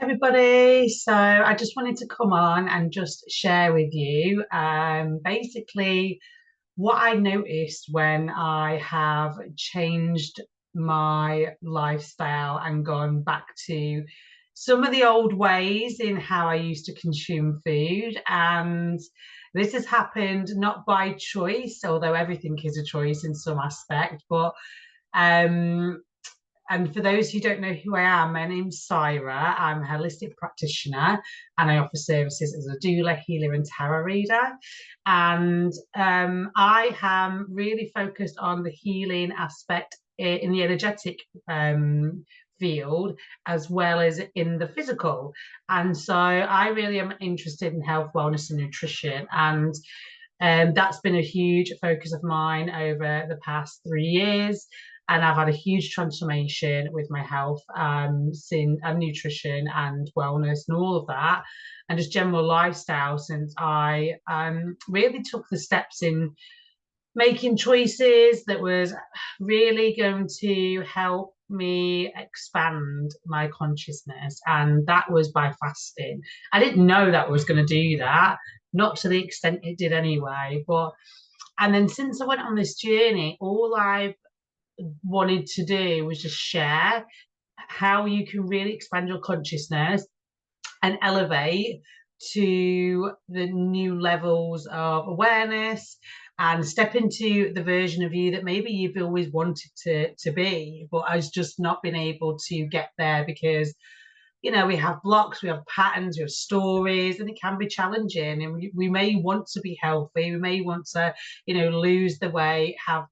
everybody. So I just wanted to come on and just share with you basically what I noticed when I have changed my lifestyle and gone back to some of the old ways in how I used to consume food. And this has happened not by choice, although everything is a choice in some aspect, but um and for those who don't know who I am, my name's Syra. I'm a holistic practitioner and I offer services as a doula, healer, and tarot reader. And I am really focused on the healing aspect in the energetic field as well as in the physical. And so I really am interested in health, wellness, and nutrition. And that's been a huge focus of mine over the past 3 years. And I've had a huge transformation with my health, and nutrition and wellness and all of that, and just general lifestyle since I really took the steps in making choices that was really going to help me expand my consciousness. And that was by fasting. I didn't know that was going to do that, not to the extent it did anyway. And then since I went on this journey, all I've wanted to do was just share how you can really expand your consciousness and elevate to the new levels of awareness and step into the version of you that maybe you've always wanted to be, but has just not been able to get there because we have blocks, we have patterns, we have stories, and it can be challenging. And we may want to be healthy, we may want to, lose the weight, have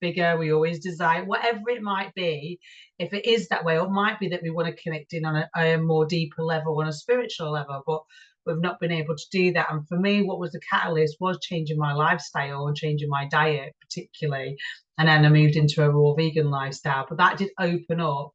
bigger, we always desire, whatever it might be. If it is that way, or it might be that we want to connect in on a more deeper level, on a spiritual level, but we've not been able to do that. And for me, what was the catalyst was changing my lifestyle and changing my diet, particularly. And then I moved into a raw vegan lifestyle, but that did open up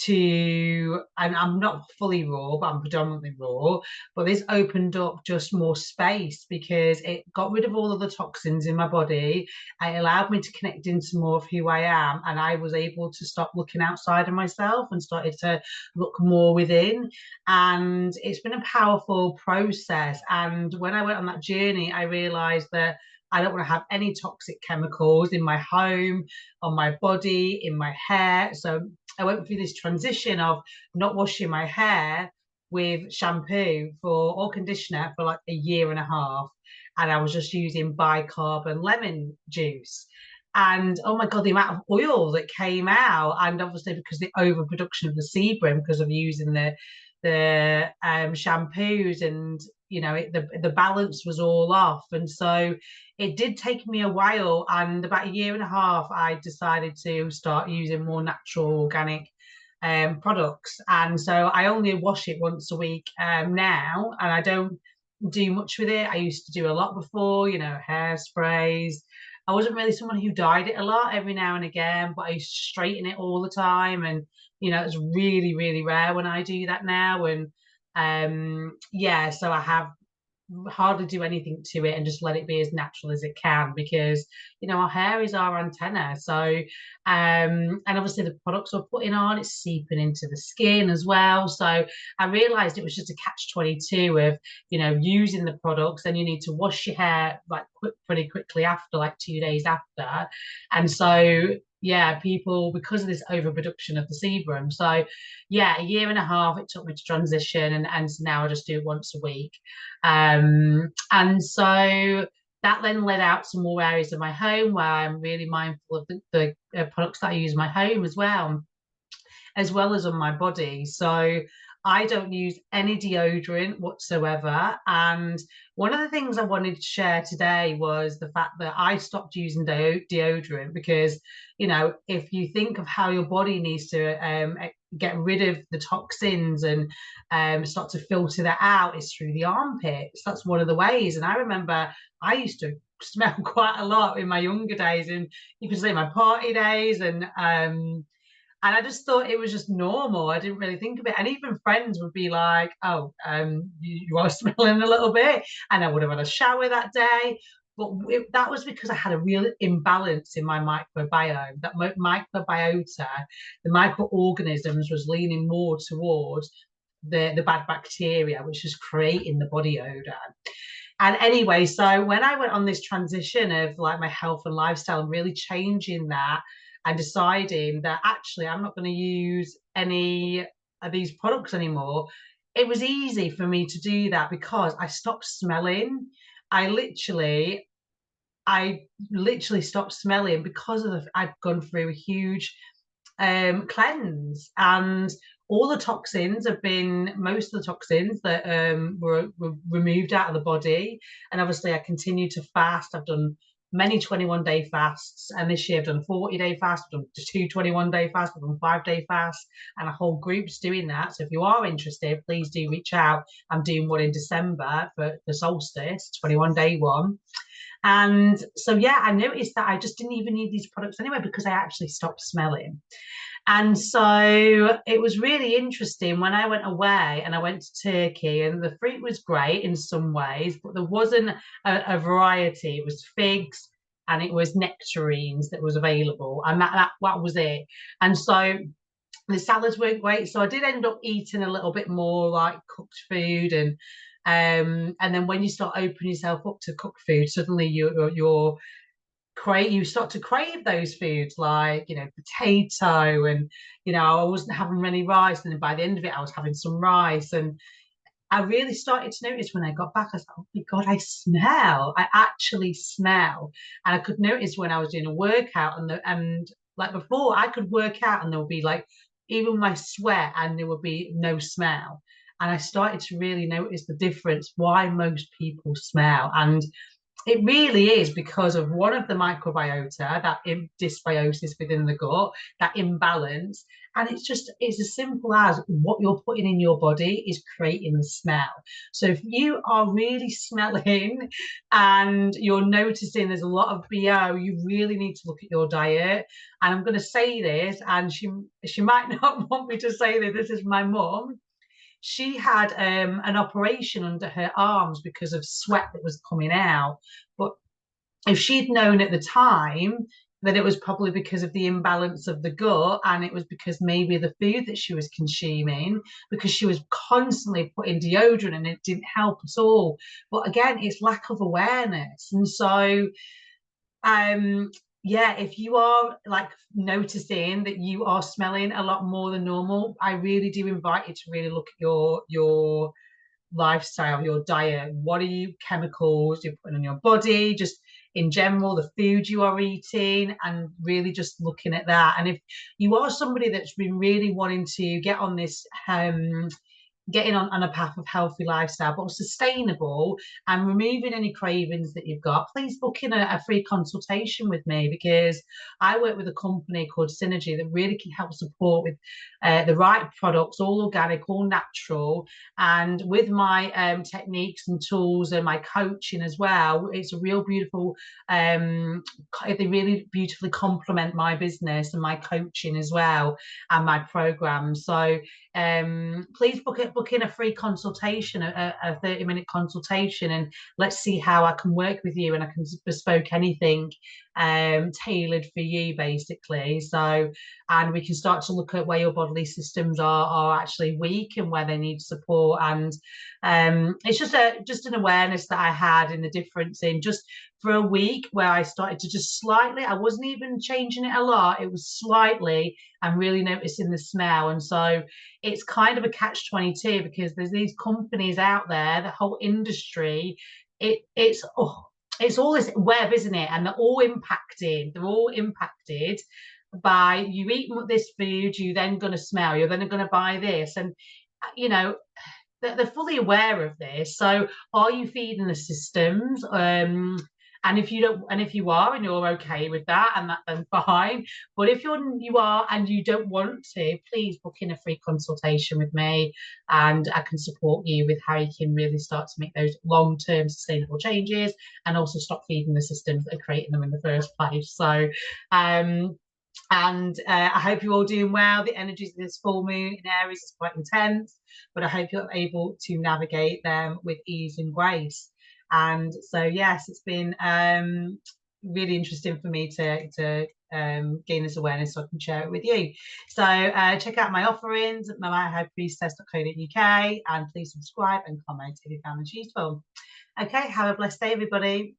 to, and I'm not fully raw, but I'm predominantly raw, but this opened up just more space because it got rid of all of the toxins in my body. It allowed me to connect into more of who I am, and I was able to stop looking outside of myself and started to look more within. And it's been a powerful process. And when I went on that journey, I realized that I don't want to have any toxic chemicals in my home, on my body, in my hair. So I went through this transition of not washing my hair with shampoo or conditioner for like a year and a half. And I was just using bicarb and lemon juice. And oh my God, the amount of oil that came out. And obviously because the overproduction of the sebum, because of using the shampoos, and the balance was all off. And so it did take me a while, and about a year and a half I decided to start using more natural organic products. And so I only wash it once a week now, and I don't do much with it. I used to do a lot before, hairsprays. I wasn't really someone who dyed it a lot, every now and again, but I used to straighten it all the time. And it's really, really rare when I do that now. And yeah, so I have hardly do anything to it and just let it be as natural as it can, because our hair is our antenna. So and obviously the products we're putting on, it's seeping into the skin as well. So I realized it was just a catch 22 of using the products, then you need to wash your hair like pretty quickly after, like 2 days after. And so yeah, people, because of this overproduction of the sebum. So yeah, a year and a half it took me to transition, and so now I just do it once a week. And so that then led out to more areas of my home where I'm really mindful of the products that I use in my home as well as on my body. So I don't use any deodorant whatsoever. And one of the things I wanted to share today was the fact that I stopped using deodorant because, if you think of how your body needs to get rid of the toxins and start to filter that out, is through the armpits. That's one of the ways. And I remember I used to smell quite a lot in my younger days, and you could say my party days, and I just thought it was just normal. I didn't really think of it. And even friends would be like, oh, you are smelling a little bit. And I would have had a shower that day. But that was because I had a real imbalance in my microbiome. That microbiota, the microorganisms, was leaning more towards the bad bacteria, which was creating the body odor. And anyway, so when I went on this transition of like my health and lifestyle and really changing that and deciding that actually I'm not going to use any of these products anymore, it was easy for me to do that because I stopped smelling. I literally I literally stopped smelling because of I'd gone through a huge cleanse, and all the toxins have been most of the toxins that were removed out of the body. And obviously I continue to fast. I've done many 21-day fasts, and this year I've done a 40-day fast, I've done two 21-day fasts, I've done 5-day fasts, and a whole group's doing that. So if you are interested, please do reach out. I'm doing one in December for the solstice 21-day one. And so, yeah, I noticed that I just didn't even need these products anyway because I actually stopped smelling. And so it was really interesting when I went away and I went to Turkey, and the fruit was great in some ways, but there wasn't a variety. It was figs and it was nectarines that was available, and that was it. And so the salads weren't great. So I did end up eating a little bit more like cooked food, and then when you start opening yourself up to cooked food, suddenly you start to crave those foods like, potato, and I wasn't having any rice, and then by the end of it I was having some rice. And I really started to notice when I got back, I was like, oh my God, I actually smell. And I could notice when I was doing a workout, and like before I could work out and there would be like even my sweat and there would be no smell. And I started to really notice the difference, why most people smell. And it really is because of one of the microbiota, that dysbiosis within the gut, that imbalance. And it's as simple as what you're putting in your body is creating the smell. So if you are really smelling and you're noticing there's a lot of BO, you really need to look at your diet. And I'm going to say this, and she might not want me to say that, this is my mum. She had an operation under her arms because of sweat that was coming out. But if she'd known at the time that it was probably because of the imbalance of the gut, and it was because maybe the food that she was consuming, because she was constantly putting deodorant and it didn't help at all. But again, it's lack of awareness. And so yeah, if you are like noticing that you are smelling a lot more than normal, I really do invite you to really look at your lifestyle, your diet. What are you chemicals you're putting on your body, just in general, the food you are eating, and really just looking at that. And if you are somebody that's been really wanting to get on this getting on a path of healthy lifestyle, but sustainable, and removing any cravings that you've got, please book in a free consultation with me, because I work with a company called Synergy that really can help support with the right products, all organic, all natural. And with my techniques and tools and my coaching as well, it's a real beautiful, they really beautifully complement my business and my coaching as well, and my programs. So please book in a free consultation, a 30-minute consultation, and let's see how I can work with you, and I can bespoke anything tailored for you, basically. So, and we can start to look at where your bodily systems are actually weak and where they need support. And it's just an awareness that I had in the difference in just for a week, where I started to just slightly, I wasn't even changing it a lot, it was slightly, I'm really noticing the smell. And so it's kind of a catch-22, because there's these companies out there, the whole industry, it's all this web, isn't it? And they're all impacted by, you eat this food, you then going to smell, you're then going to buy this. And they're fully aware of this. So are you feeding the systems? And if you don't, and if you are and you're okay with that, and that, then fine. But if you are and you don't want to, please book in a free consultation with me, and I can support you with how you can really start to make those long-term sustainable changes, and also stop feeding the systems that are creating them in the first place. So I hope you're all doing well. The energies of this full moon in Aries is quite intense, but I hope you're able to navigate them with ease and grace. And so, yes, it's been really interesting for me to gain this awareness so I can share it with you. So check out my offerings at myhighpriestess.co.uk, and please subscribe and comment if you found this useful. Okay, have a blessed day, everybody.